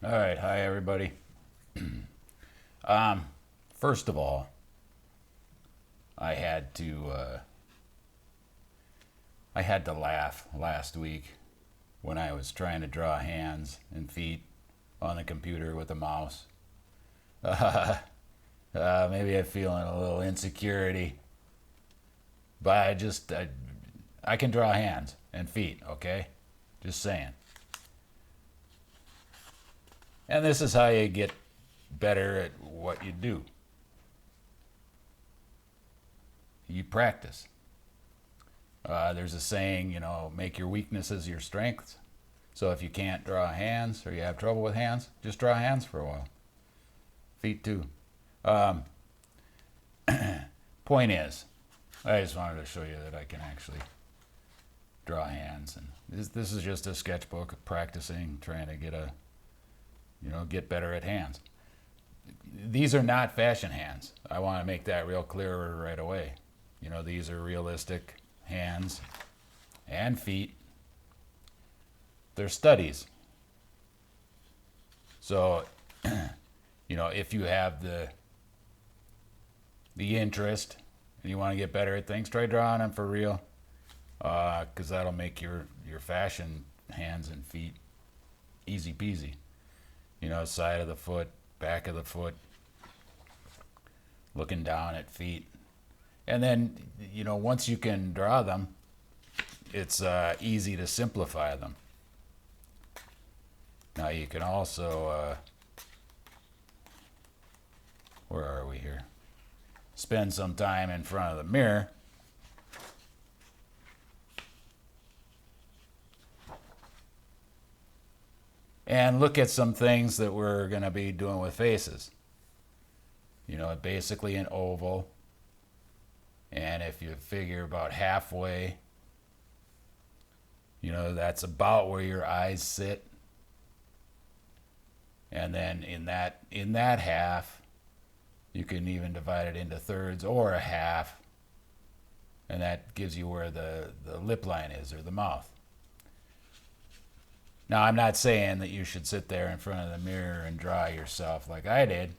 All right, hi everybody. First of all, I had to laugh last week when I was trying to draw hands and feet on the computer with a mouse. Maybe I'm feeling a little insecurity, but I can draw hands and feet. Okay, just saying. And this is how you get better at what you do. You practice. There's a saying, make your weaknesses your strengths. So if you can't draw hands or you have trouble with hands, just draw hands for a while. Feet too. Point is, I just wanted to show you that I can actually draw hands. And this is just a sketchbook of practicing, trying to get better at hands. These are not fashion hands. I want to make that real clear right away. These are realistic hands and feet. They're studies. So, if you have the interest and you want to get better at things, try drawing them for real, because that'll make your fashion hands and feet easy peasy. Side of the foot, back of the foot, looking down at feet. And then, once you can draw them, it's easy to simplify them. Now you can also, where are we here? Spend some time in front of the mirror and look at some things that we're going to be doing with faces. Basically an oval. And if you figure about halfway, that's about where your eyes sit. And then in that half, you can even divide it into thirds or a half. And that gives you where the lip line is, or the mouth. Now, I'm not saying that you should sit there in front of the mirror and draw yourself like I did.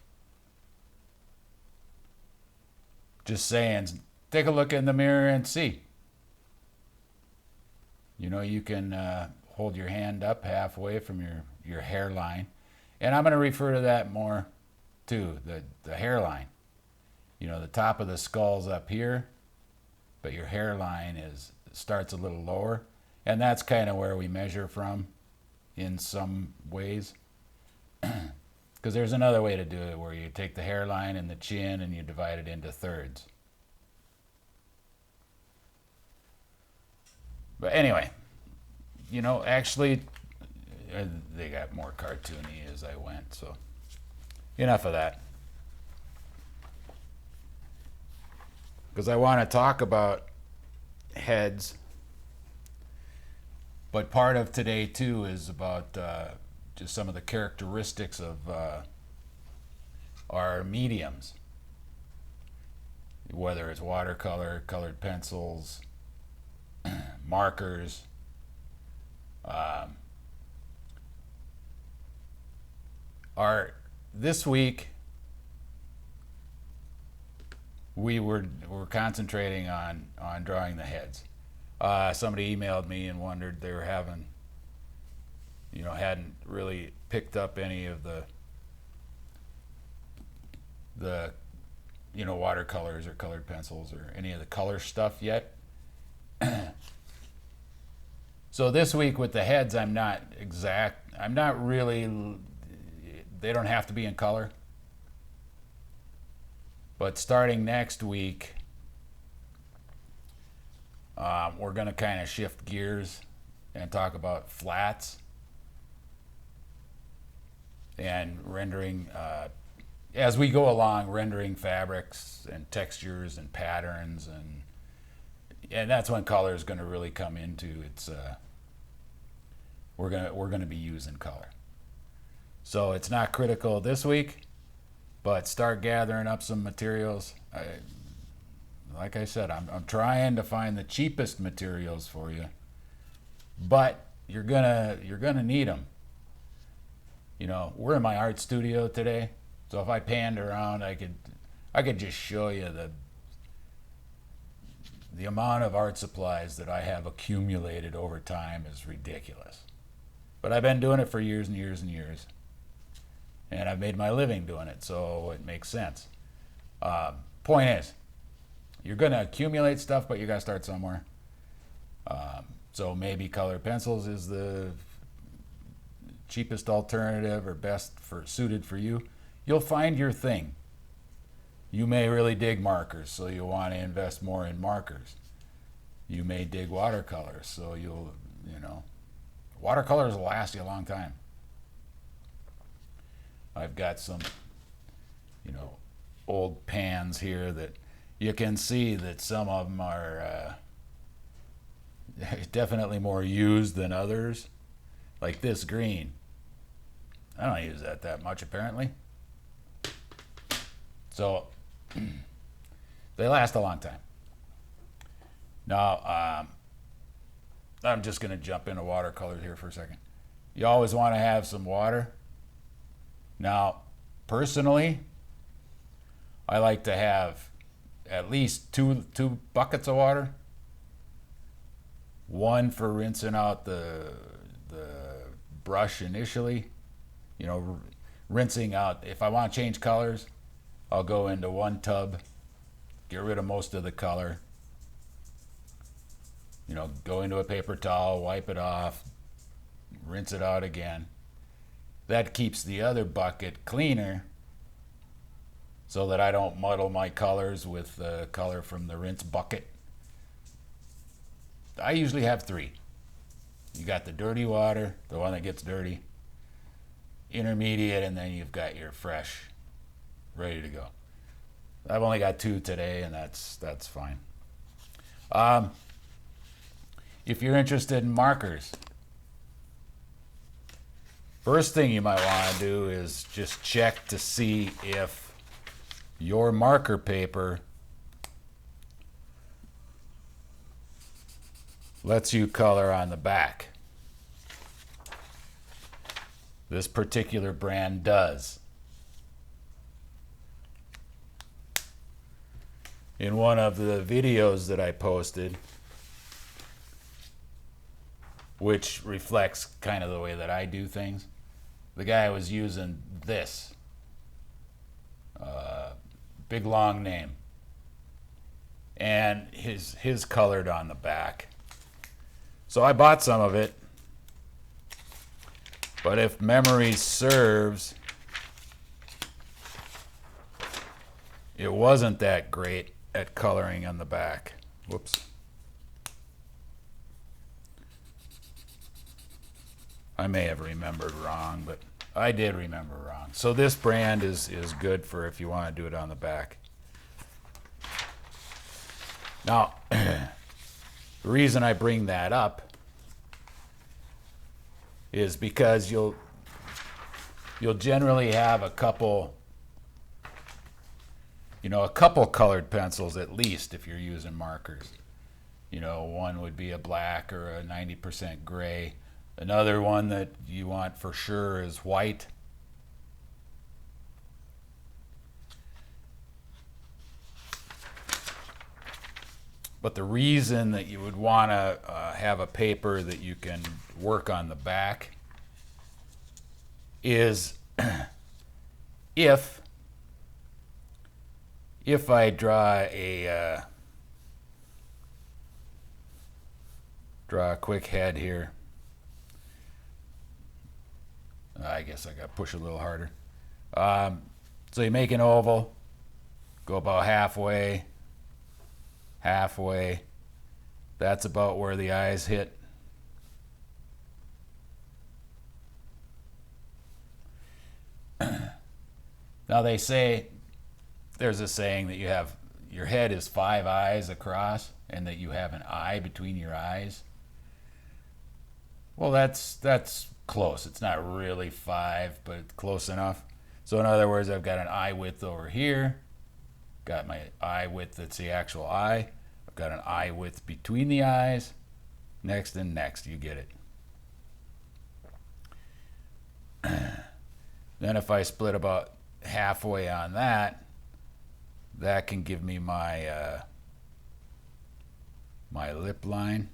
Just saying, take a look in the mirror and see. You can hold your hand up halfway from your hairline. And I'm going to refer to that more too, the hairline. The top of the skull's up here, but your hairline starts a little lower. And that's kind of where we measure from in some ways. Because there's another way to do it where you take the hairline and the chin and you divide it into thirds. But anyway, actually, they got more cartoony as I went, so enough of that. Because I want to talk about heads, but part of today too is about just some of the characteristics of our mediums, whether it's watercolor, colored pencils, markers. This week we're concentrating on drawing the heads. Somebody emailed me and wondered, they were having, hadn't really picked up any of the watercolors or colored pencils or any of the color stuff yet. So this week with the heads, I'm not really, they don't have to be in color. But starting next week, we're going to kind of shift gears and talk about flats and rendering, as we go along, rendering fabrics and textures and patterns, and that's when color is going to really come into its. We're gonna be using color, so it's not critical this week, but start gathering up some materials. Like I said, I'm trying to find the cheapest materials for you, but you're gonna need them. You know, we're in my art studio today, so if I panned around, I could just show you the amount of art supplies that I have accumulated over time is ridiculous. But I've been doing it for years and years and years, and I've made my living doing it, so it makes sense. Point is, you're going to accumulate stuff, but you got to start somewhere. So maybe colored pencils is the cheapest alternative or best suited for you. You'll find your thing. You may really dig markers, so you'll want to invest more in markers. You may dig watercolors, so watercolors will last you a long time. I've got some, old pans here that you can see that some of them are definitely more used than others. Like this green. I don't use that much apparently. So they last a long time. Now, I'm just going to jump into watercolors here for a second. You always want to have some water. Now, personally, I like to have at least two buckets of water. One for rinsing out the brush initially. Rinsing out. If I want to change colors, I'll go into one tub, get rid of most of the color. Go into a paper towel, wipe it off, rinse it out again. That keeps the other bucket cleaner so that I don't muddle my colors with the color from the rinse bucket. I usually have 3. You got the dirty water, the one that gets dirty, intermediate, and then you've got your fresh, ready to go. I've only got 2 today, and that's fine. If you're interested in markers, first thing you might want to do is just check to see if your marker paper lets you color on the back. This particular brand does. In one of the videos that I posted, which reflects kind of the way that I do things, the guy was using this big long name, and his colored on the back. So I bought some of it, but if memory serves, it wasn't that great at coloring on the back. Whoops. I may have remembered wrong, but I did remember wrong. So this brand is good for if you want to do it on the back. Now, the reason I bring that up is because you'll generally have a couple colored pencils at least if you're using markers. One would be a black or a 90% gray. Another one that you want for sure is white. But the reason that you would want to have a paper that you can work on the back is if I draw a quick head here. I guess I got to push a little harder. So you make an oval, go about halfway. That's about where the eyes hit. Now they say, there's a saying that your head is 5 eyes across and that you have an eye between your eyes. Well, that's close. It's not really 5, but it's close enough. So in other words, I've got an eye width over here, got my eye width that's the actual eye, I've got an eye width between the eyes, next and next, you get it. Then if I split about halfway on that, that can give me my my lip line.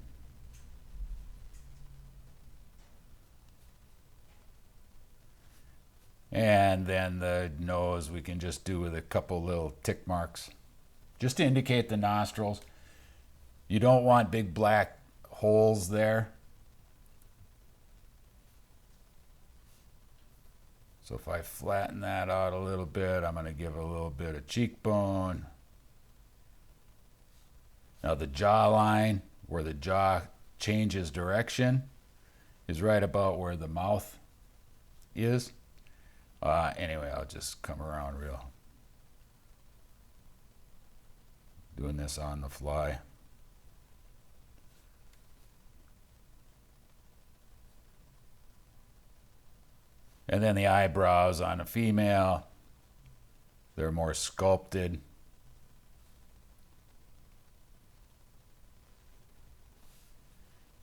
And then the nose we can just do with a couple little tick marks, just to indicate the nostrils. You don't want big black holes there. So if I flatten that out a little bit, I'm going to give a little bit of cheekbone. Now the jawline, where the jaw changes direction, is right about where the mouth is. Anyway, I'll just come around real. Doing this on the fly. And then the eyebrows on a female, they're more sculpted.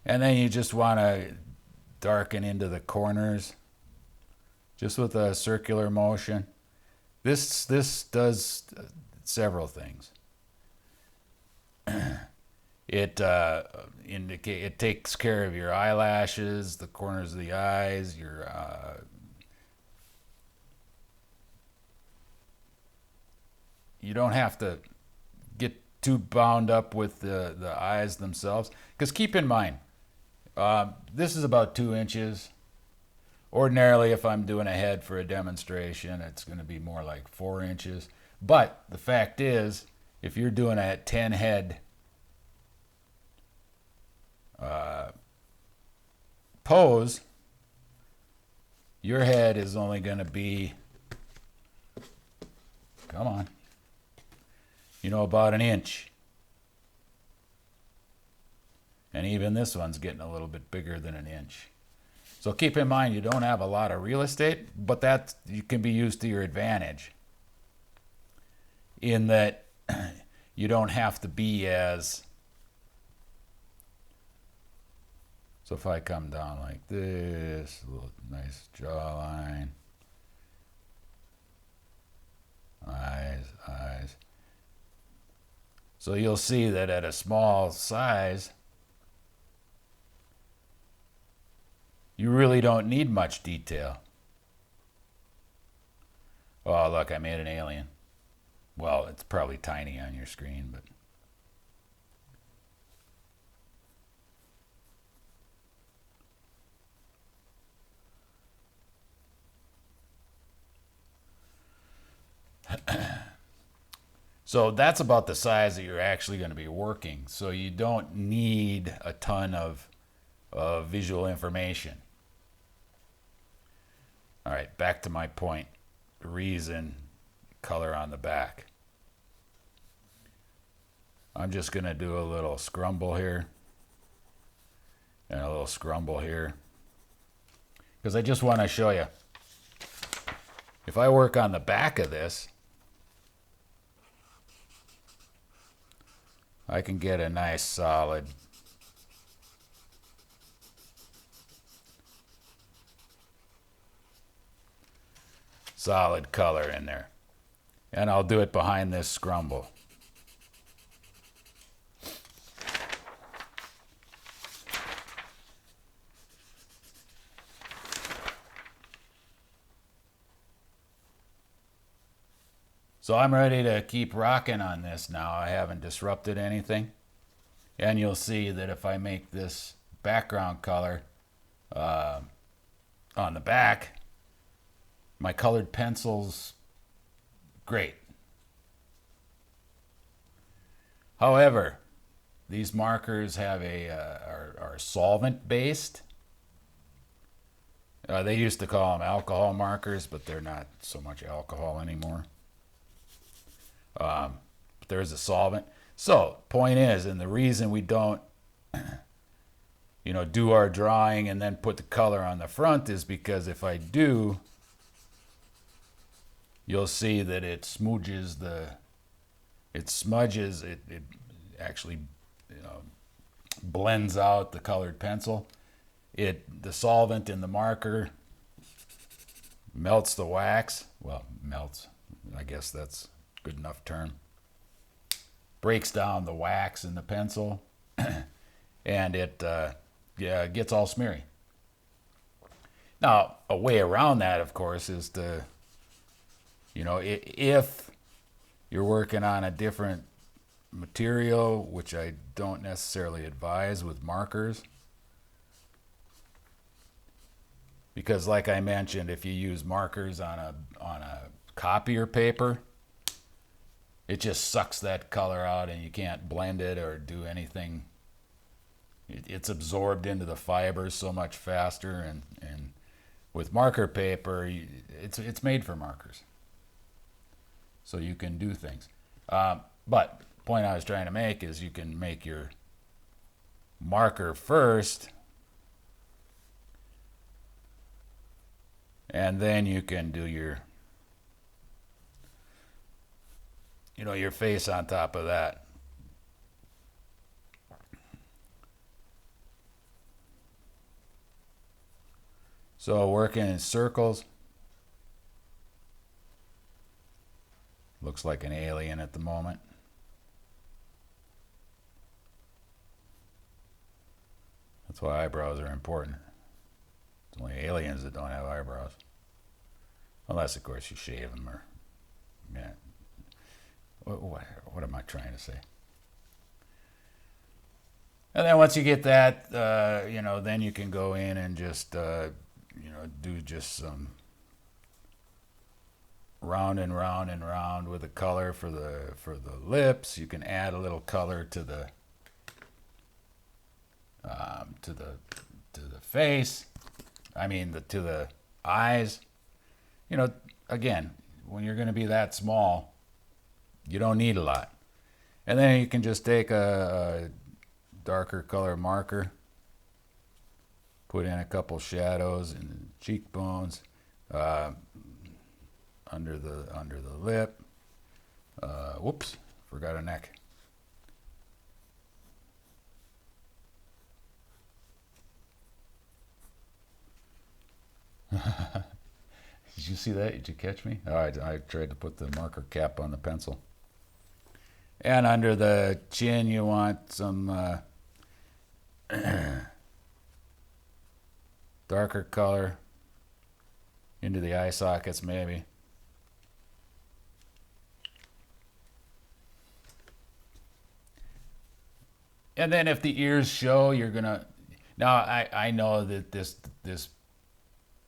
And then you just want to darken into the corners, just with a circular motion. This does several things. It takes care of your eyelashes, the corners of the eyes, your you don't have to get too bound up with the eyes themselves, because keep in mind, this is about 2 inches. Ordinarily, if I'm doing a head for a demonstration, it's going to be more like 4 inches. But the fact is, if you're doing a 10 head pose, your head is only going to be, come on, about an inch. And even this one's getting a little bit bigger than an inch. So keep in mind, you don't have a lot of real estate, but that you can be used to your advantage, in that you don't have to be as. So if I come down like this, a little nice jawline, eyes. So you'll see that at a small size, you really don't need much detail. Oh, look, I made an alien. Well, it's probably tiny on your screen, but. So that's about the size that you're actually going to be working. So you don't need a ton of visual information. All right, back to my point. Reason, color on the back. I'm just going to do a little scrumble here and a little scrumble here, because I just want to show you. If I work on the back of this, I can get a nice solid color in there. And I'll do it behind this scrumble. So I'm ready to keep rocking on this now. I haven't disrupted anything. And you'll see that if I make this background color on the back, my colored pencil's great. However, these markers have are solvent based. They used to call them alcohol markers, but they're not so much alcohol anymore. But there's a solvent. So point is, and the reason we don't do our drawing and then put the color on the front is because if I do, you'll see that it smudges it actually blends out the colored pencil. The solvent in the marker melts the wax. Well, melts. I guess that's a good enough term. Breaks down the wax in the pencil, and it gets all smeary. Now, a way around that, of course, is to, if you're working on a different material, which I don't necessarily advise with markers, because like I mentioned, if you use markers on a copier paper, it just sucks that color out and you can't blend it or do anything. It's absorbed into the fibers so much faster, and with marker paper, it's made for markers, so you can do things. But the point I was trying to make is you can make your marker first, and then you can do your face on top of that. So working in circles. Looks like an alien at the moment. That's why eyebrows are important. It's only aliens that don't have eyebrows. Unless, of course, you shave them or... Yeah. What am I trying to say? And then once you get that, then you can go in and just, do just some round and round and round with the color for the lips. You can add a little color to the face. To the eyes. Again, when you're going to be that small, you don't need a lot. And then you can just take a darker color marker, put in a couple shadows in the cheekbones, under the lip. Whoops, forgot a neck. Did you see that? Did you catch me? All right, I tried to put the marker cap on the pencil. And under the chin, you want some darker color into the eye sockets, maybe. And then if the ears show, you're gonna... Now, I know that this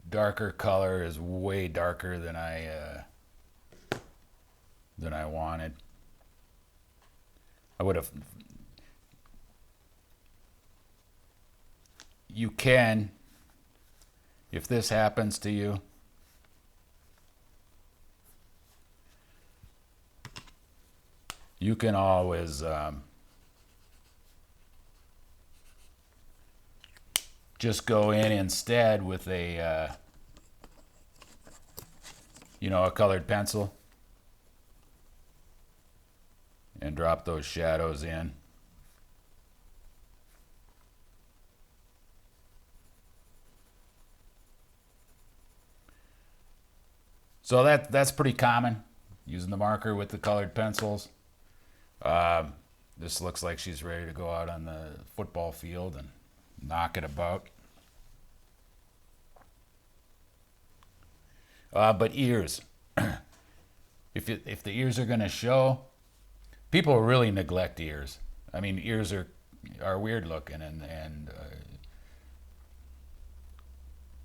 darker color is way darker than I wanted. I would have... You can, if this happens to you, you can always just go in instead with a colored pencil and drop those shadows in. So that's pretty common, using the marker with the colored pencils. This looks like she's ready to go out on the football field and knock it about. But ears. If the ears are going to show, people really neglect ears. I mean, ears are weird looking, and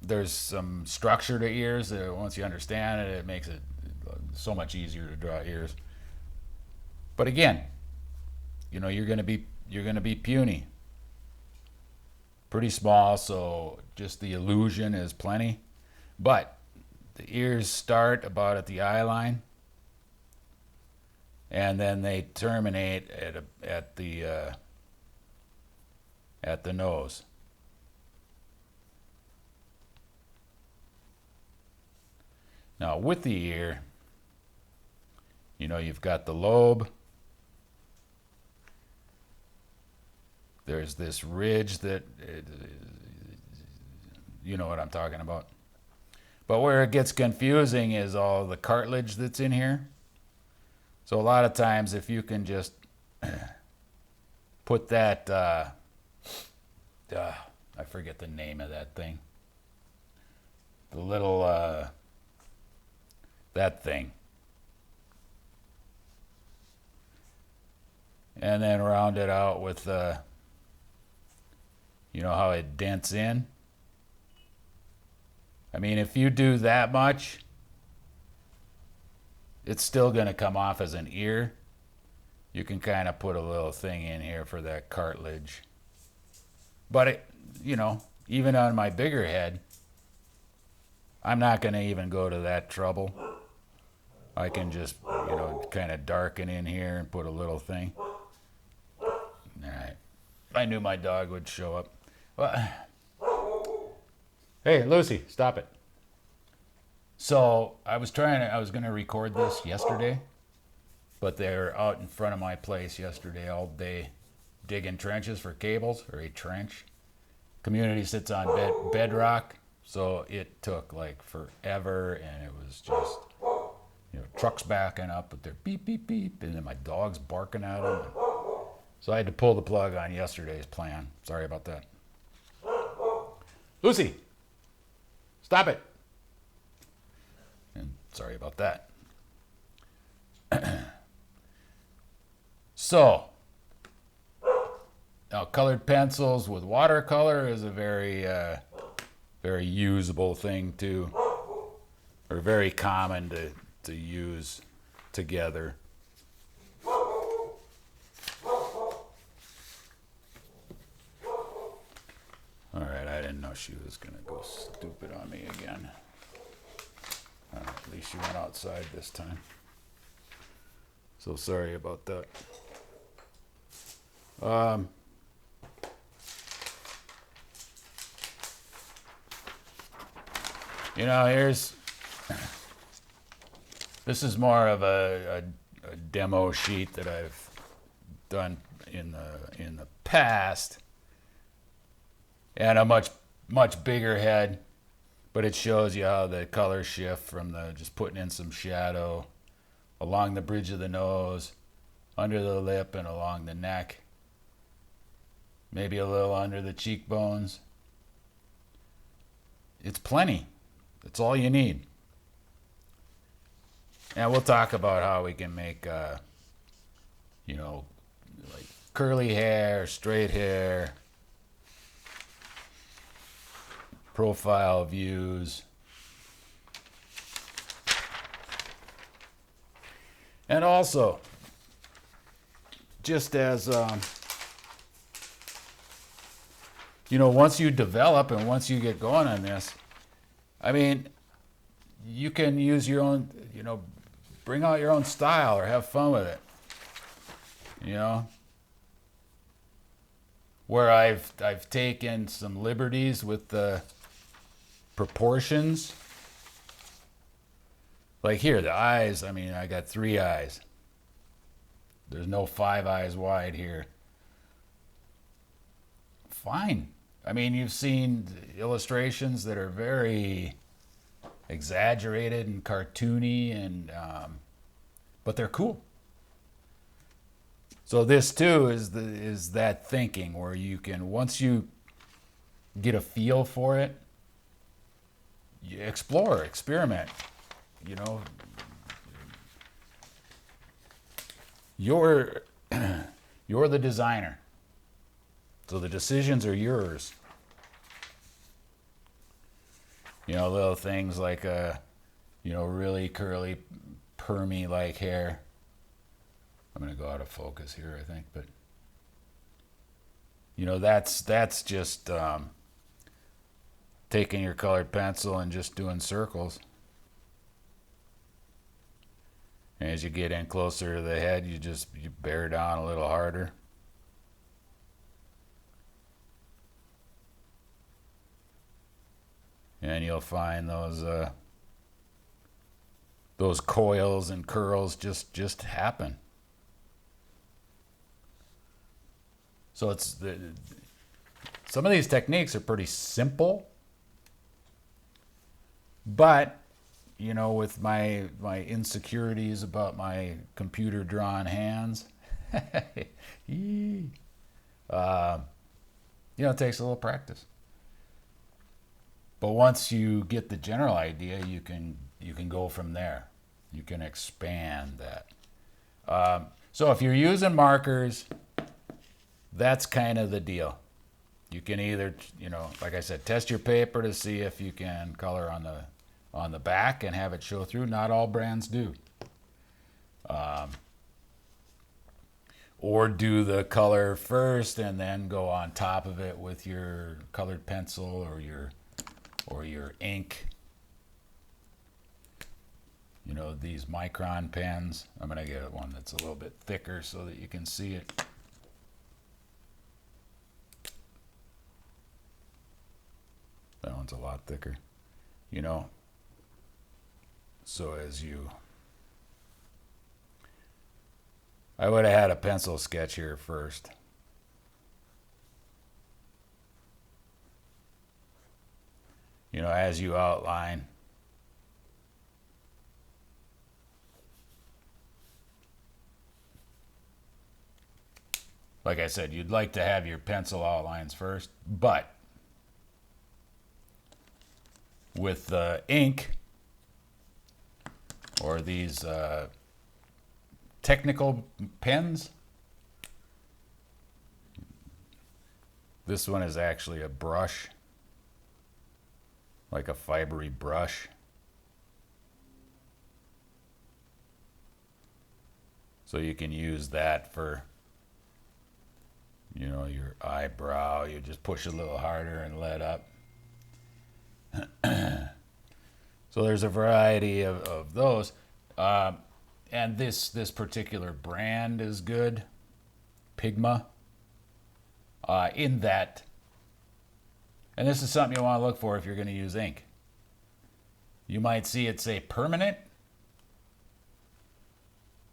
there's some structure to ears that once you understand it, it makes it so much easier to draw ears. But again, you're going to be puny, pretty small, so just the illusion is plenty. But the ears start about at the eye line, and then they terminate at the nose. Now with the ear, you've got the lobe. There's this ridge that, you know what I'm talking about. But where it gets confusing is all the cartilage that's in here. So a lot of times if you can just put that, I forget the name of that thing. The little, that thing. And then round it out with, you know how it dents in? I mean, if you do that much, it's still going to come off as an ear. You can kind of put a little thing in here for that cartilage. But, it, you know, even on my bigger head, I'm not going to even go to that trouble. I can just, you know, kind of darken in here and put a little thing. All right. I knew my dog would show up. Well, hey, Lucy, stop it. So I was going to record this yesterday, but they're out in front of my place yesterday all day digging trenches for cables, or a trench. Community sits on bedrock, so it took like forever, and it was just, you know, trucks backing up with their beep, beep, beep, and then my dog's barking at them. So I had to pull the plug on yesterday's plan. Sorry about that. Lucy, stop it. And sorry about that. So, now colored pencils with watercolor is a very, very usable thing too, or very common to use together. All right, I didn't know she was gonna go stupid on me again. At least she went outside this time. So sorry about that. You know, this is more of a demo sheet that I've done in the past, and a much bigger head, but it shows you how the colors shift from just putting in some shadow along the bridge of the nose, under the lip, and along the neck, maybe a little under the cheekbones. It's plenty. That's all you need. And we'll talk about how we can make, you know, like curly hair, straight hair, profile views. And also, just as, you know, once you develop and once you get going on this, I mean, you can use your own, you know, bring out your own style or have fun with it. You know? Where I've taken some liberties with the proportions. Like here, the eyes, I mean, I got 3 eyes. There's no 5 eyes wide here. Fine. I mean, you've seen illustrations that are very exaggerated and cartoony, and but they're cool. So this too is that thinking where you can, once you get a feel for it, you explore, experiment. You know, you're the designer, so the decisions are yours. You know, little things like you know, really curly, permy like hair. I'm gonna go out of focus here, I think, but you know, that's just taking your colored pencil and just doing circles. And as you get in closer to the head, you bear down a little harder. And you'll find those coils and curls just happen. So some of these techniques are pretty simple, But you know, with my insecurities about my computer drawn hands, you know, it takes a little practice. But once you get the general idea, you can go from there. You can expand that. So if you're using markers, that's kind of the deal. You can either, you know, like I said, test your paper to see if you can color on the back and have it show through. Not all brands do. Or do the color first and then go on top of it with your colored pencil or your ink. You know, these micron pens. I'm going to get one that's a little bit thicker so that you can see it. That one's a lot thicker, you know. So I would have had a pencil sketch here first. You know, as you outline. Like I said, you'd like to have your pencil outlines first, but with the ink or these technical pens, this one is actually a brush, like a fibery brush. So you can use that for, you know, your eyebrow. You just push a little harder and let up. So there's a variety of those. And this particular brand is good, Pigma, in that, and this is something you want to look for if you're going to use ink. You might see it say permanent.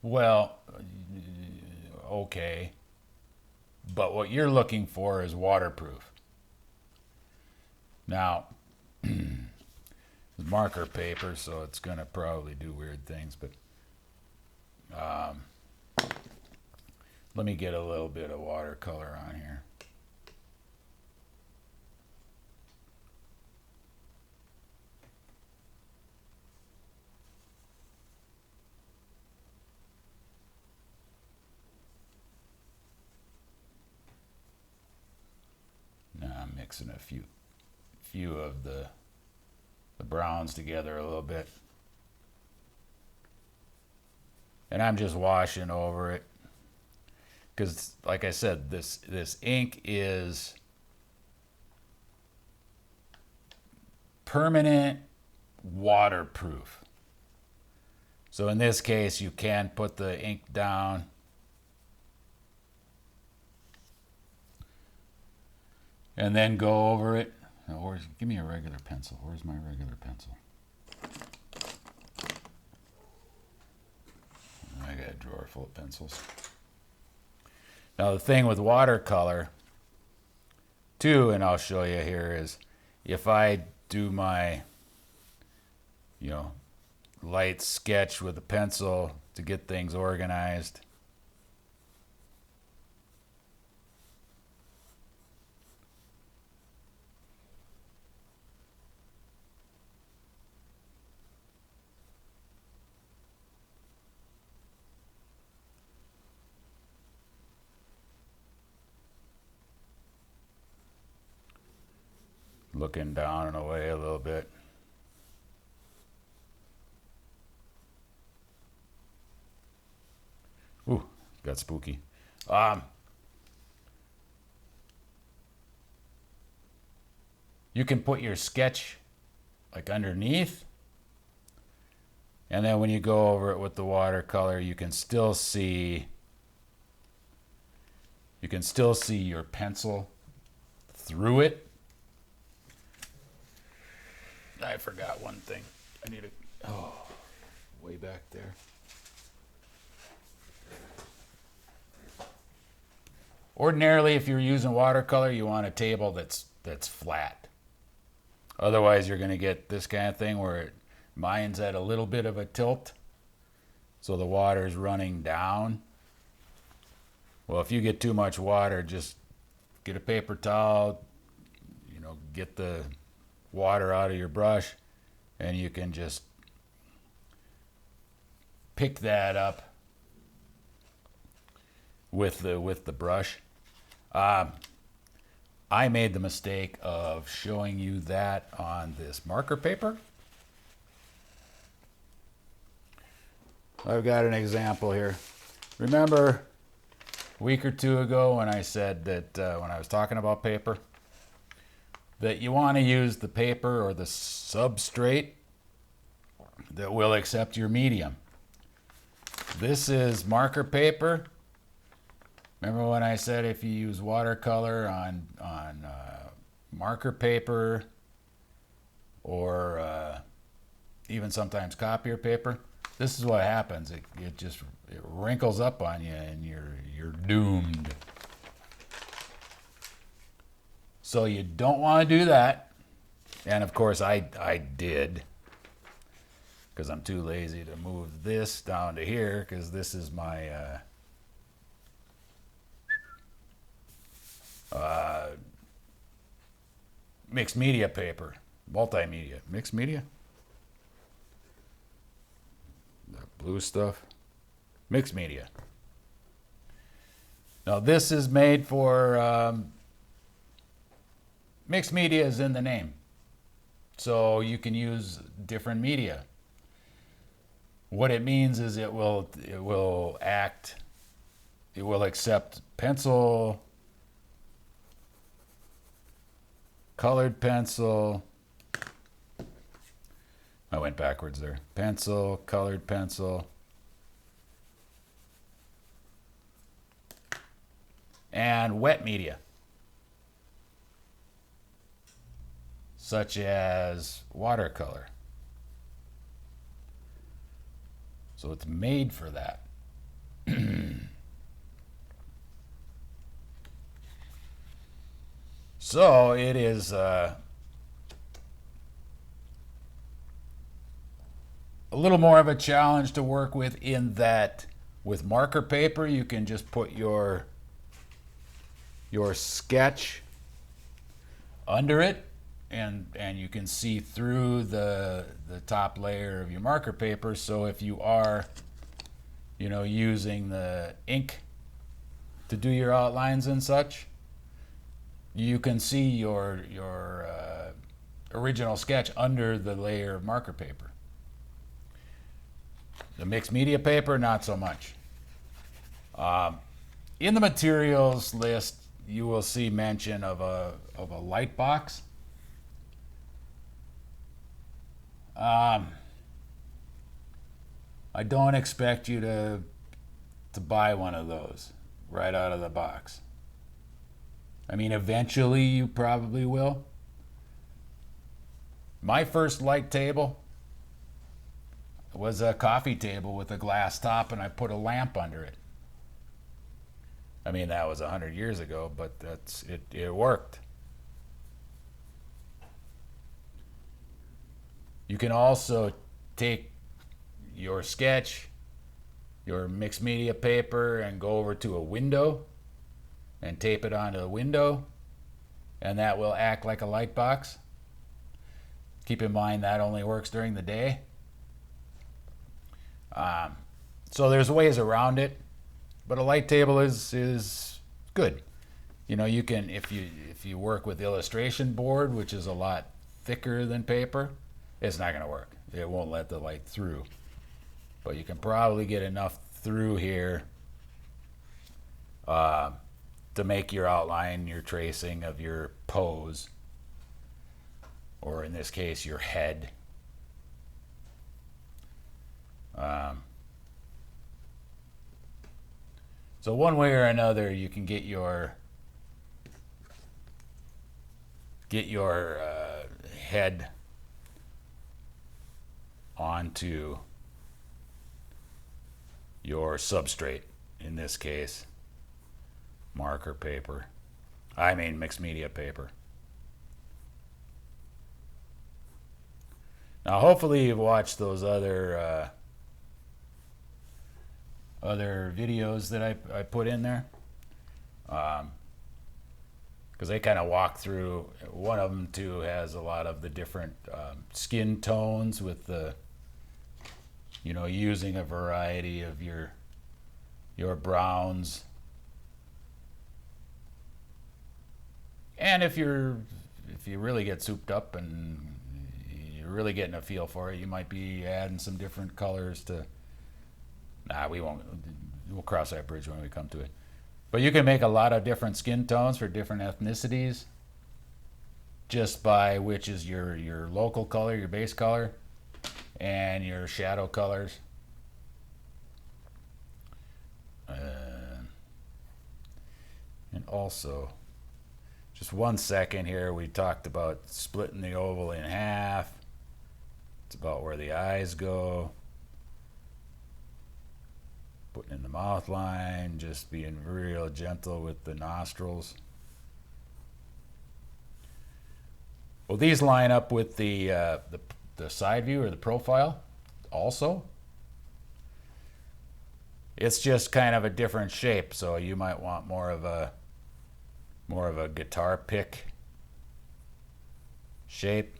Well, okay. But what you're looking for is waterproof. Now, marker paper, so it's going to probably do weird things, but let me get a little bit of watercolor on here. Now I'm mixing a few of the browns together a little bit. And I'm just washing over it. Because, like I said, this ink is permanent waterproof. So in this case, you can put the ink down. And then go over it. Or give me a regular pencil. Where's my regular pencil? I got a drawer full of pencils. Now the thing with watercolor, too, and I'll show you here, is if I do my, you know, light sketch with a pencil to get things organized, looking down and away a little bit. Ooh, got spooky. You can put your sketch like underneath, and then when you go over it with the watercolor, you can still see your pencil through it. I forgot one thing. I need way back there. Ordinarily, if you're using watercolor, you want a table that's flat. Otherwise, you're going to get this kind of thing where mine's at a little bit of a tilt, so the water's running down. Well, if you get too much water, just get a paper towel, get the water out of your brush, and you can just pick that up with the brush. I made the mistake of showing you that on this marker paper. I've got an example here. Remember a week or two ago when I said that when I was talking about paper, that you want to use the paper or the substrate that will accept your medium. This is marker paper. Remember when I said if you use watercolor on marker paper or even sometimes copier paper, this is what happens. It wrinkles up on you and you're doomed. So you don't want to do that. And of course I did, because I'm too lazy to move this down to here, because this is my mixed media paper, multimedia, mixed media, that blue stuff, mixed media. Now this is made for mixed media is in the name, so you can use different media. What it means is it will accept pencil, colored pencil. I went backwards there. Pencil, colored pencil, and wet media, such as watercolor. So it's made for that. So it is a little more of a challenge to work with, in that with marker paper you can just put your sketch under it, and you can see through the top layer of your marker paper. So if you are using the ink to do your outlines and such, you can see your original sketch under the layer of marker paper. The mixed media paper, not so much. In the materials list, you will see mention of a light box. I don't expect you to buy one of those right out of the box. I mean, eventually you probably will. My first light table was a coffee table with a glass top, and I put a lamp under it. I mean, that was 100 years ago, but it worked. You can also take your sketch, your mixed media paper, and go over to a window and tape it onto the window, and that will act like a light box. Keep in mind that only works during the day. So there's ways around it, but a light table is good. You can, if you work with illustration board, which is a lot thicker than paper, it's not going to work. It won't let the light through. But you can probably get enough through here to make your outline, your tracing of your pose, or in this case, your head. So one way or another, you can get your head onto your substrate, in this case marker paper, mixed media paper. Now, hopefully you've watched those other videos that I put in there, because they kind of walk through. One of them too has a lot of the different skin tones with the, using a variety of your browns. And if you really get souped up and you're really getting a feel for it, you might be adding some different colors to. Nah, we won't. We'll cross that bridge when we come to it. But you can make a lot of different skin tones for different ethnicities just by which is your local color, your base color, and your shadow colors. And also, just 1 second here, we talked about splitting the oval in half. It's about where the eyes go. Putting in the mouth line, just being real gentle with the nostrils. Well, these line up with the side view or the profile also. It's just kind of a different shape, so you might want more of a guitar pick shape.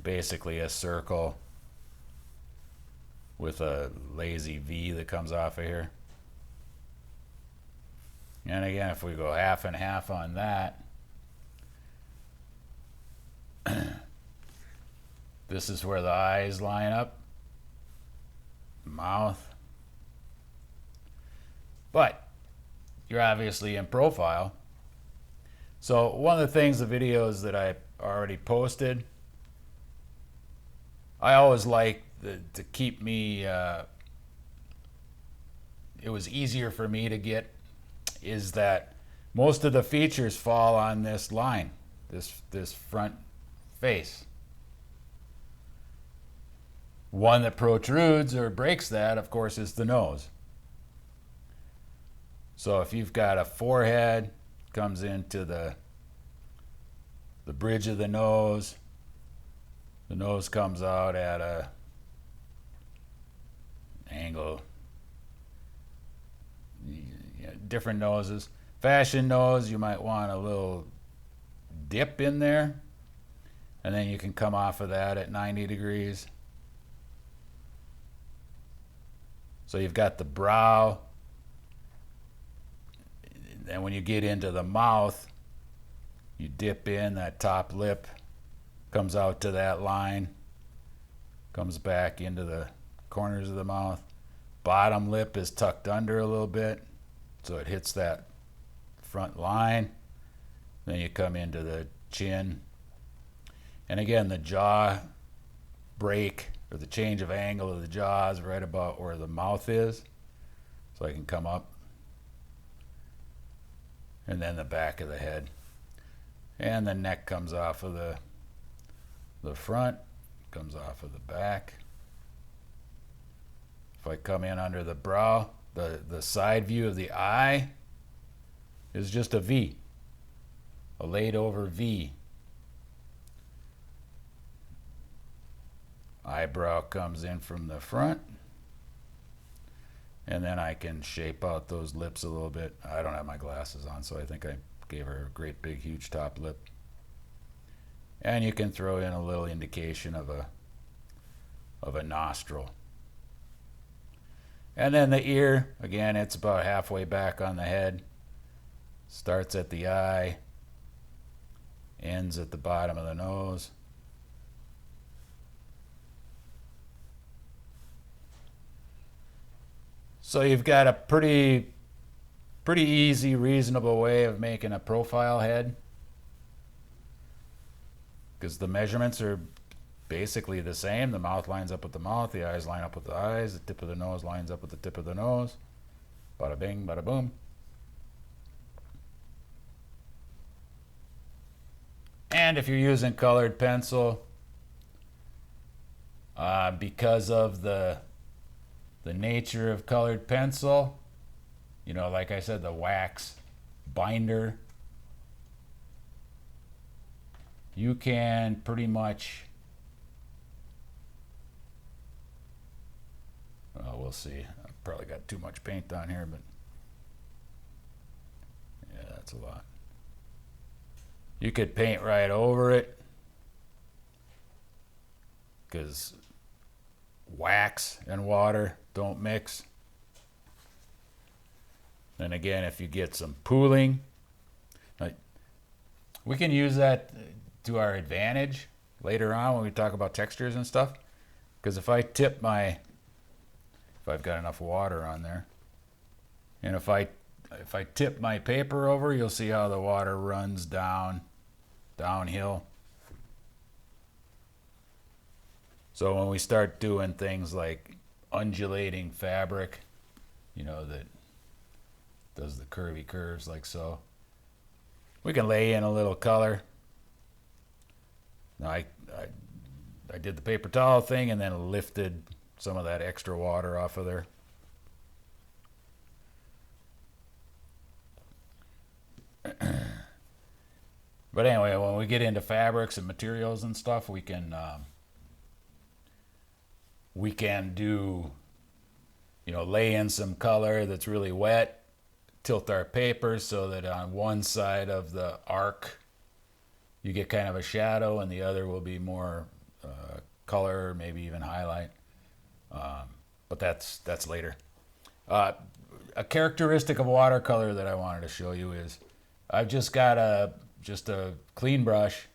Basically a circle with a lazy V that comes off of here. And again, if we go half and half on that, this is where the eyes line up, mouth. But you're obviously in profile. So one of the things, the videos that I already posted, I always like to keep me, it was easier for me to get, is that most of the features fall on this line, this front face. One that protrudes or breaks that, of course, is the nose. So if you've got a forehead, comes into the bridge of the nose comes out at a angle. Different noses. Fashion nose, you might want a little dip in there, and then you can come off of that at 90 degrees. So you've got the brow, and when you get into the mouth, you dip in, that top lip comes out to that line, comes back into the corners of the mouth. Bottom lip is tucked under a little bit, so it hits that front line. Then you come into the chin. And again, the jaw break, or the change of angle of the jaw, is right about where the mouth is. So I can come up. And then the back of the head. And the neck comes off of the front, comes off of the back. If I come in under the brow, the side view of the eye is just a V, a laid over V. Eyebrow comes in from the front, and then I can shape out those lips a little bit. I don't have my glasses on, so I think I gave her a great big huge top lip. And you can throw in a little indication of a nostril. And then the ear, again, it's about halfway back on the head. Starts at the eye, ends at the bottom of the nose. So you've got a pretty easy, reasonable way of making a profile head, because the measurements are basically the same. The mouth lines up with the mouth, the eyes line up with the eyes, the tip of the nose lines up with the tip of the nose. Bada bing, bada boom. And if you're using colored pencil, because of the nature of colored pencil, like I said, the wax binder, you can pretty much, well, we'll see. I've probably got too much paint on here, but yeah, that's a lot. You could paint right over it, because wax and water don't mix. And again, if you get some pooling, we can use that to our advantage later on when we talk about textures and stuff. Because if I've got enough water on there, and if I tip my paper over, you'll see how the water runs downhill. So when we start doing things like undulating fabric, that does the curvy curves like so, we can lay in a little color. Now I did the paper towel thing and then lifted some of that extra water off of there. But anyway, when we get into fabrics and materials and stuff, we can do, lay in some color that's really wet, tilt our paper so that on one side of the arc you get kind of a shadow and the other will be more color, maybe even highlight. But that's later. A characteristic of watercolor that I wanted to show you is I've just got a clean brush,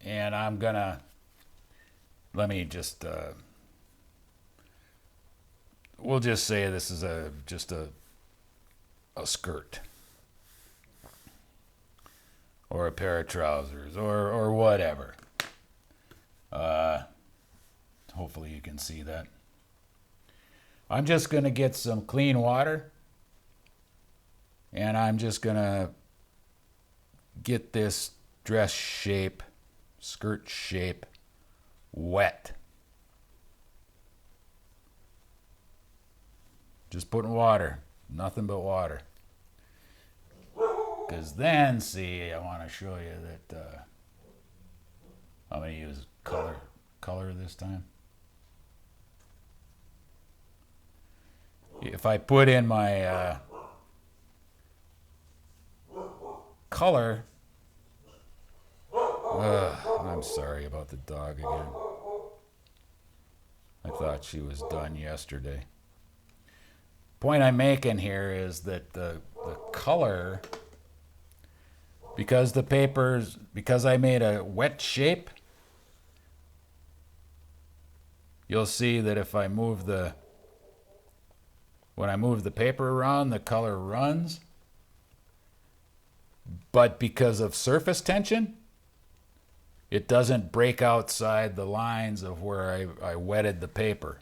and I'm gonna, we'll just say this is just a skirt or a pair of trousers or whatever. Hopefully you can see that. I'm just going to get some clean water, and I'm just going to get this dress shape, skirt shape, wet. Just putting water, nothing but water. Because then, see, I want to show you that I'm going to use color this time. If I put in my color, I'm sorry about the dog again. I thought she was done yesterday. Point I'm making here is that the color, because I made a wet shape, you'll see that if when I move the paper around, the color runs. But because of surface tension, it doesn't break outside the lines of where I wetted the paper.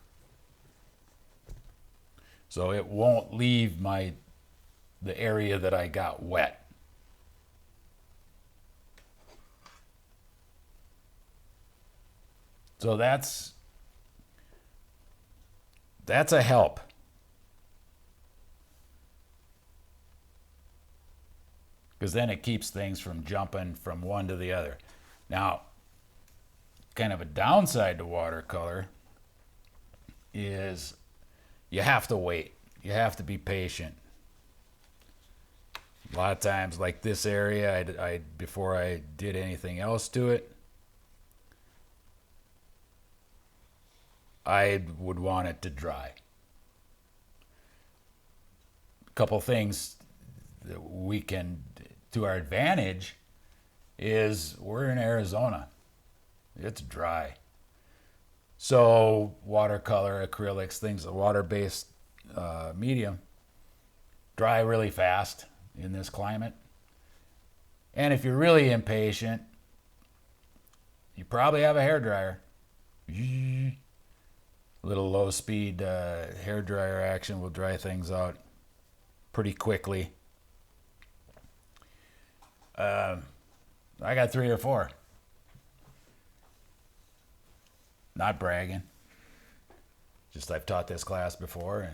So it won't leave the area that I got wet. So that's a help. Because then it keeps things from jumping from one to the other. Now, kind of a downside to watercolor is you have to wait. You have to be patient. A lot of times, like this area, before I did anything else to it, I would want it to dry. A couple things that we can, to our advantage, is we're in Arizona. It's dry. So watercolor, acrylics, things, a water-based medium, dry really fast in this climate. And if you're really impatient, you probably have a hairdryer. Little low-speed hairdryer action will dry things out pretty quickly. I got 3 or 4. Not bragging. Just I've taught this class before,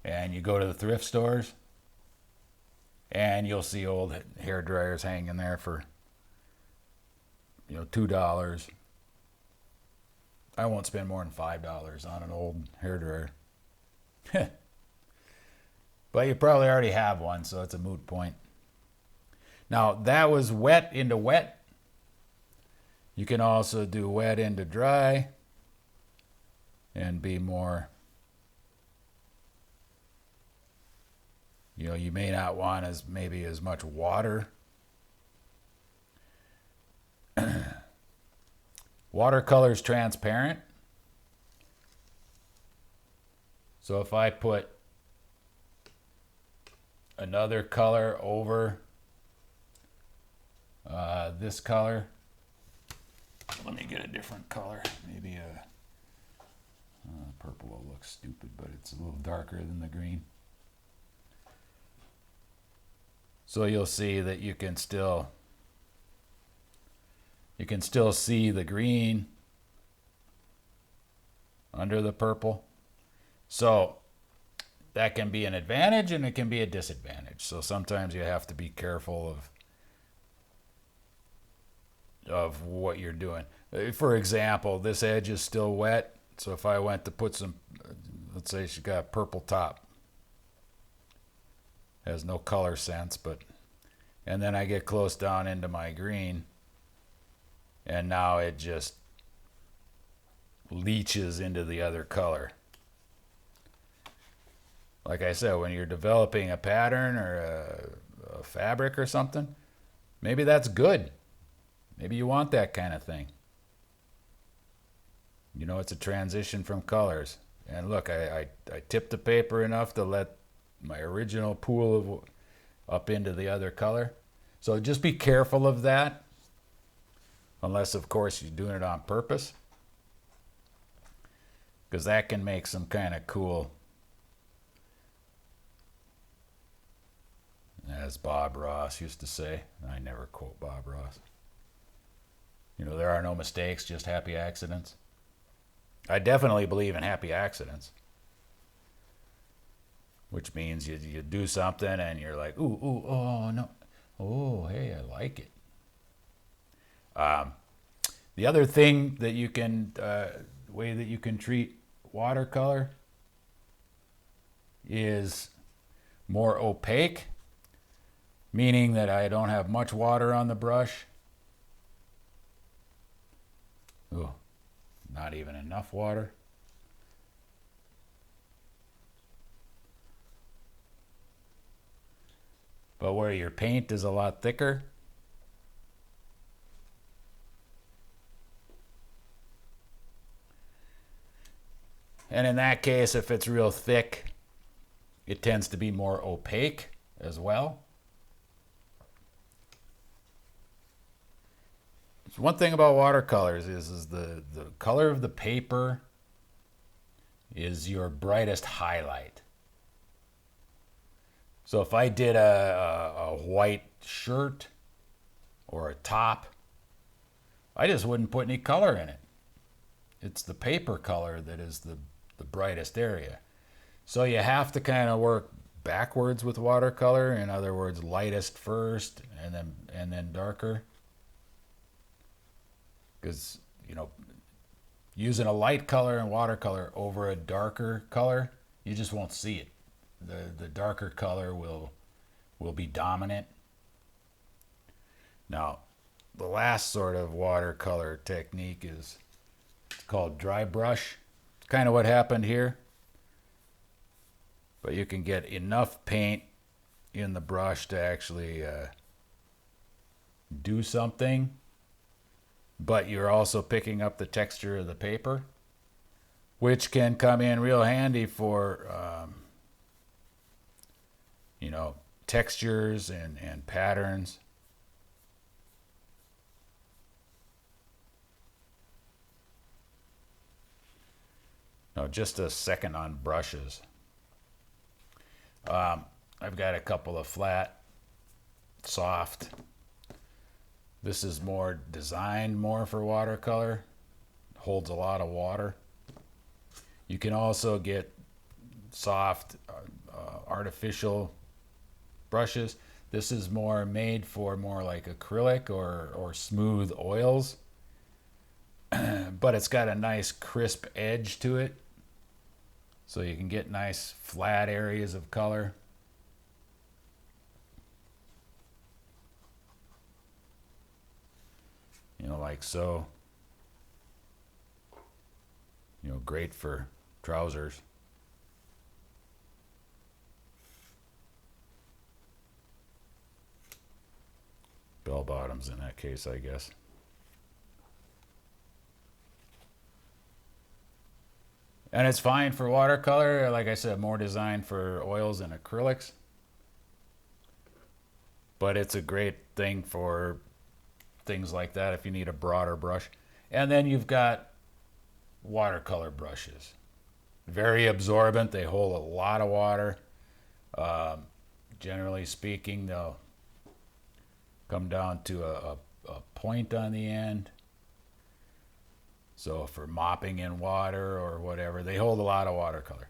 and you go to the thrift stores, And you'll see old hair dryers hanging there for, $2. I won't spend more than $5 on an old hair dryer. But you probably already have one, so it's a moot point. Now, that was wet into wet. You can also do wet into dry and be more, you may not want maybe as much water. Watercolor is transparent. So if I put another color over this color, let me get a different color. Maybe purple will look stupid, but it's a little darker than the green. So you'll see that you can still see the green under the purple. So that can be an advantage and it can be a disadvantage. So sometimes you have to be careful of what you're doing. For example, this edge is still wet. So if I went to put some, let's say she's got a purple top, has no color sense, and then I get close down into my green, and now it just leaches into the other color. Like I said, when you're developing a pattern or a fabric or something, maybe that's good. Maybe you want that kind of thing. It's a transition from colors. And look, I tipped the paper enough to let my original pool up into the other color. So just be careful of that. Unless, of course, you're doing it on purpose. Because that can make some kind of cool, as Bob Ross used to say. I never quote Bob Ross. There are no mistakes, just happy accidents. I definitely believe in happy accidents. Which means you do something and you're like, ooh, oh, no. Oh, hey, I like it. The other thing that you can, way that you can treat watercolor is more opaque, meaning that I don't have much water on the brush. Ooh, not even enough water. But where your paint is a lot thicker, and in that case, if it's real thick, it tends to be more opaque as well. So one thing about watercolors is the color of the paper is your brightest highlight. So if I did a white shirt or a top, I just wouldn't put any color in it. It's the paper color that is the brightest area. So you have to kind of work backwards with watercolor. In other words, lightest first and then darker. Because, using a light color in watercolor over a darker color, you just won't see it. The darker color will be dominant. Now, the last sort of watercolor technique is called dry brush. It's kind of what happened here. But you can get enough paint in the brush to actually do something. But you're also picking up the texture of the paper, which can come in real handy for, textures and patterns. Now, just a second on brushes. I've got a couple of flat, soft. This is more designed more for watercolor. Holds a lot of water. You can also get soft artificial brushes. This is more made for more like acrylic or smooth oils, but it's got a nice crisp edge to it, so you can get nice flat areas of color. You know, like so. You know, great for trousers. Bell bottoms in that case, I guess. And it's fine for watercolor. Like I said, more designed for oils and acrylics. But it's a great thing for things like that if you need a broader brush. And then you've got watercolor brushes. Very absorbent. They hold a lot of water. Generally speaking, they'll come down to a point on the end. So for mopping in water or whatever, they hold a lot of watercolor.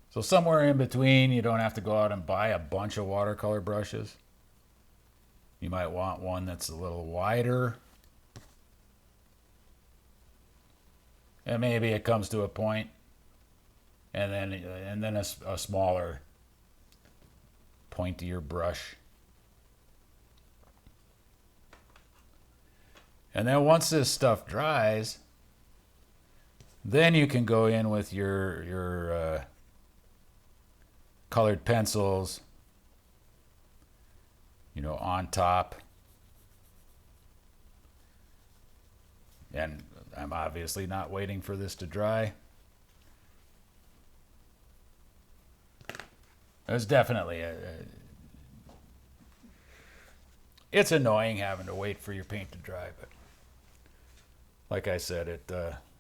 So somewhere in between, you don't have to go out and buy a bunch of watercolor brushes. You might want one that's a little wider. And maybe it comes to a point, and then a smaller, pointier brush. And then once this stuff dries, then you can go in with your colored pencils, you know, on top. And I'm obviously not waiting for this to dry. There's definitely it's annoying having to wait for your paint to dry, but like I said,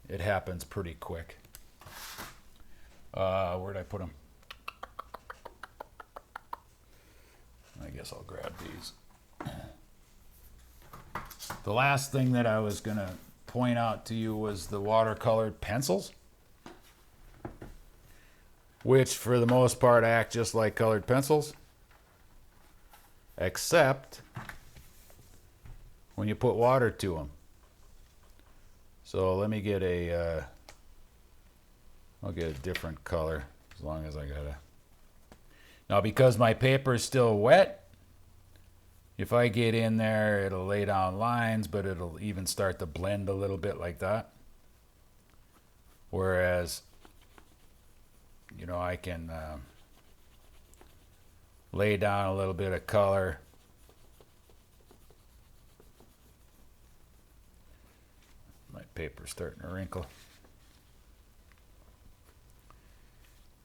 it happens pretty quick. Where'd I put them? I guess I'll grab these. The last thing that I was gonna point out to you was the watercolored pencils, which for the most part act just like colored pencils, except when you put water to them. So let me get I'll get a different color as long as I got a. Now because my paper is still wet, if I get in there, it'll lay down lines, but it'll even start to blend a little bit like that. Whereas, you know, I can lay down a little bit of color. My paper's starting to wrinkle.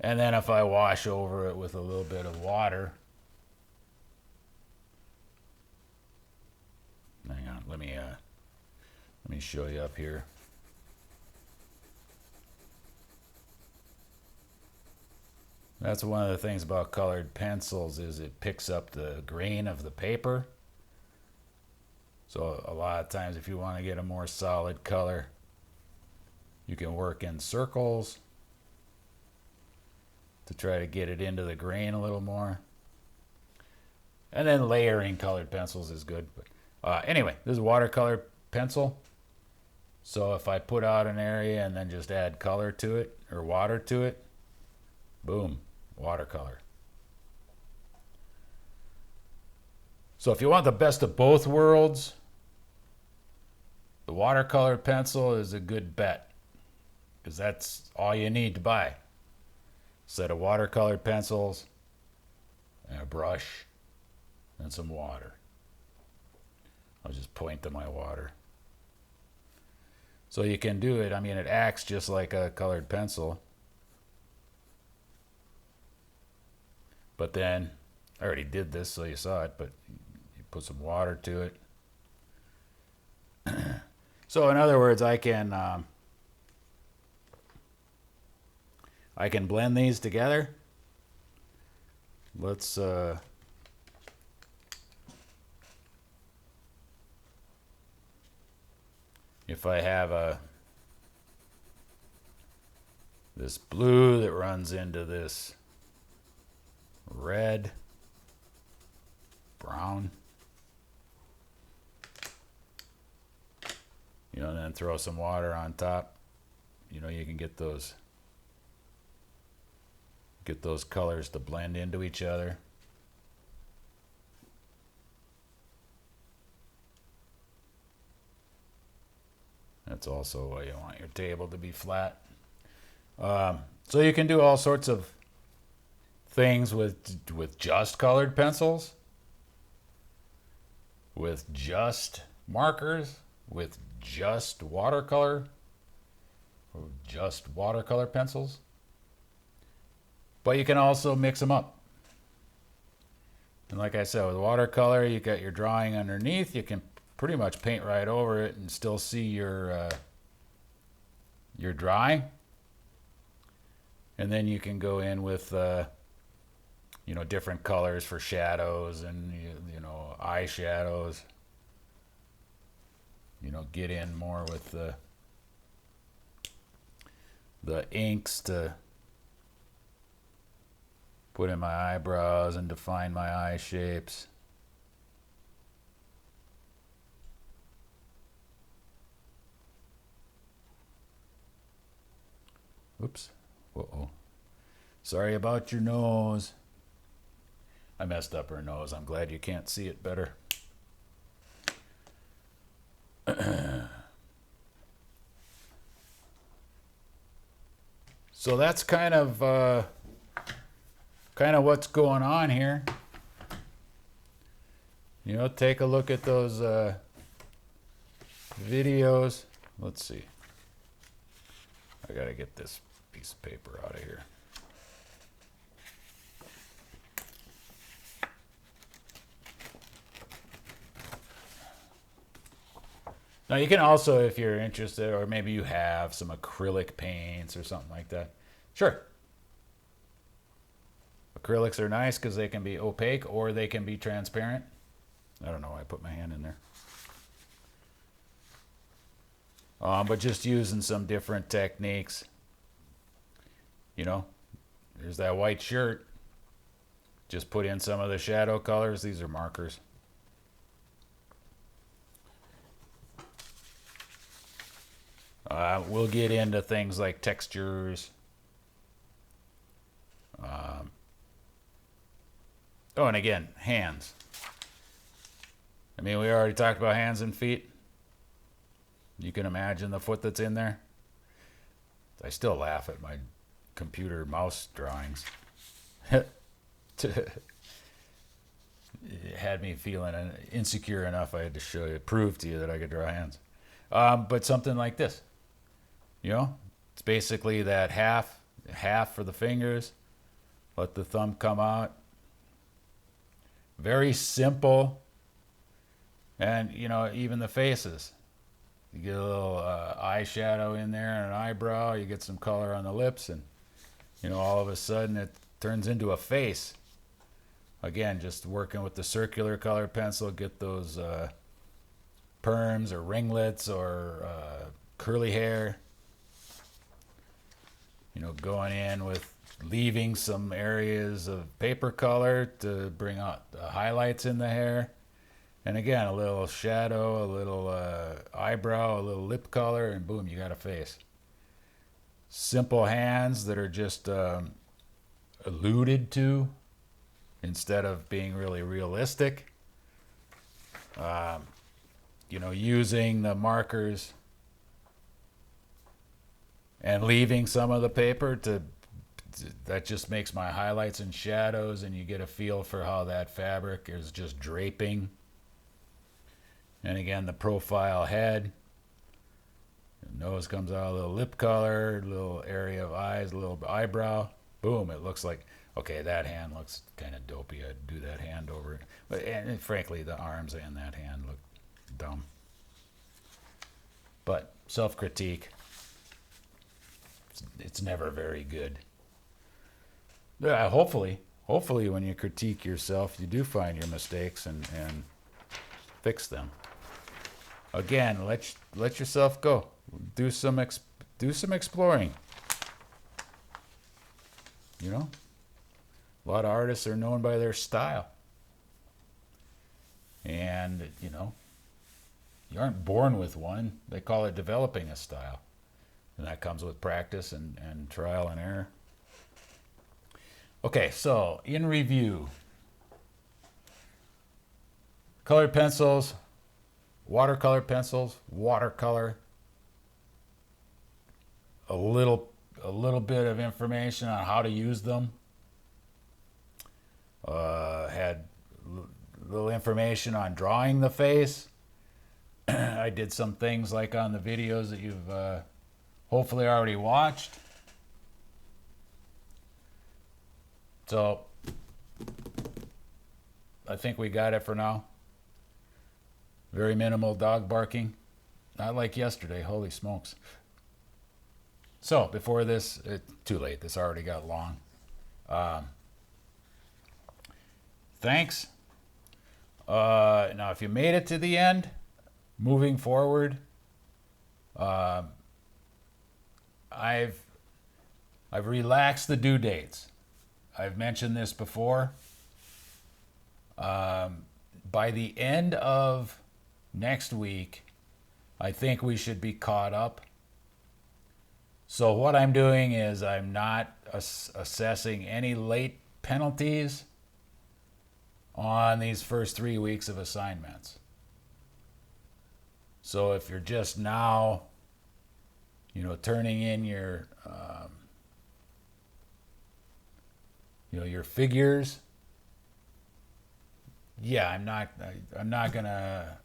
And then if I wash over it with a little bit of water. Hang on, let me show you up here. That's one of the things about colored pencils is it picks up the grain of the paper. So a lot of times if you want to get a more solid color, you can work in circles to try to get it into the grain a little more. And then layering colored pencils is good. But anyway, this is a watercolor pencil. So if I put out an area and then just add color to it or water to it, boom, watercolor. So if you want the best of both worlds, the watercolor pencil is a good bet because that's all you need to buy. A set of watercolored pencils and a brush and some water. I'll just point to my water. So you can do it. I mean, it acts just like a colored pencil. But then, I already did this so you saw it, but you put some water to it. So in other words, I can blend these together. Let's if I have this blue that runs into this red, brown. You know, and then throw some water on top. You know, you can get those colors to blend into each other. That's also why you want your table to be flat. So you can do all sorts of things with just colored pencils, with just markers, with just watercolor, or just watercolor pencils. But you can also mix them up. And like I said, with watercolor, you got your drawing underneath. You can pretty much paint right over it and still see your drawing. And then you can go in with you know, different colors for shadows and you know, eye shadows. You know, get in more with the inks to put in my eyebrows and define my eye shapes. Oops. Uh-oh. Sorry about your nose. I messed up her nose. I'm glad you can't see it better. So that's kind of what's going on here. You know, take a look at those videos. Let's see. I gotta get this piece of paper out of here. Now you can also, if you're interested, or maybe you have some acrylic paints or something like that. Sure. Acrylics are nice because they can be opaque or they can be transparent. I don't know why I put my hand in there. But just using some different techniques. You know, there's that white shirt. Just put in some of the shadow colors. These are markers. We'll get into things like textures. Oh, and again, hands. I mean, we already talked about hands and feet. You can imagine the foot that's in there. I still laugh at my computer mouse drawings. It had me feeling insecure enough I had to prove to you that I could draw hands. But something like this. You know, it's basically that half for the fingers. Let the thumb come out. Very simple. And, you know, even the faces. You get a little eyeshadow in there and an eyebrow. You get some color on the lips. And, you know, all of a sudden it turns into a face. Again, just working with the circular colored pencil. Get those perms or ringlets or curly hair. You know, going in with leaving some areas of paper color to bring out the highlights in the hair. And again, a little shadow, a little eyebrow, a little lip color, and boom, you got a face. Simple hands that are just alluded to instead of being really realistic. You know, using the markers and leaving some of the paper that just makes my highlights and shadows, and you get a feel for how that fabric is just draping. And again, the profile head. The nose comes out, a little lip color, a little area of eyes, a little eyebrow. Boom, it looks like, okay, that hand looks kind of dopey. I'd do that hand over it. But and frankly, the arms and that hand look dumb. But self-critique, it's never very good. Yeah, hopefully when you critique yourself, you do find your mistakes and fix them. Again, let yourself go. Do some exploring. You know, A lot of artists are known by their style. And, you aren't born with one. They call it developing a style. And that comes with practice and trial and error. Okay, so in review, colored pencils, watercolor pencils, watercolor, a little bit of information on how to use them. Had little information on drawing the face. I did some things like on the videos that you've hopefully already watched. So I think we got it for now. Very minimal dog barking. Not like yesterday, holy smokes. So before this, too late, this already got long. Thanks. Now if you made it to the end, moving forward, I've relaxed the due dates. I've mentioned this before. By the end of next week, I think we should be caught up. So what I'm doing is I'm not assessing any late penalties on these first 3 weeks of assignments. So if you're just now, turning in your your figures, yeah, I'm not gonna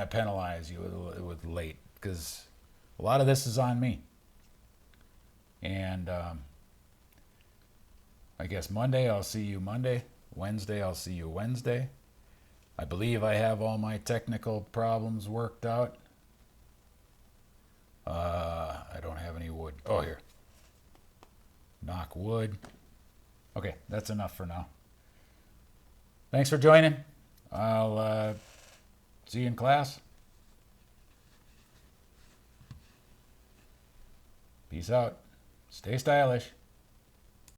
penalize you with late, because a lot of this is on me. And I guess Monday I'll see you Monday. Wednesday I'll see you Wednesday. I believe I have all my technical problems worked out. I don't have any wood. Oh, here. Knock wood. Okay, that's enough for now. Thanks for joining. I'll see you in class. Peace out. Stay stylish.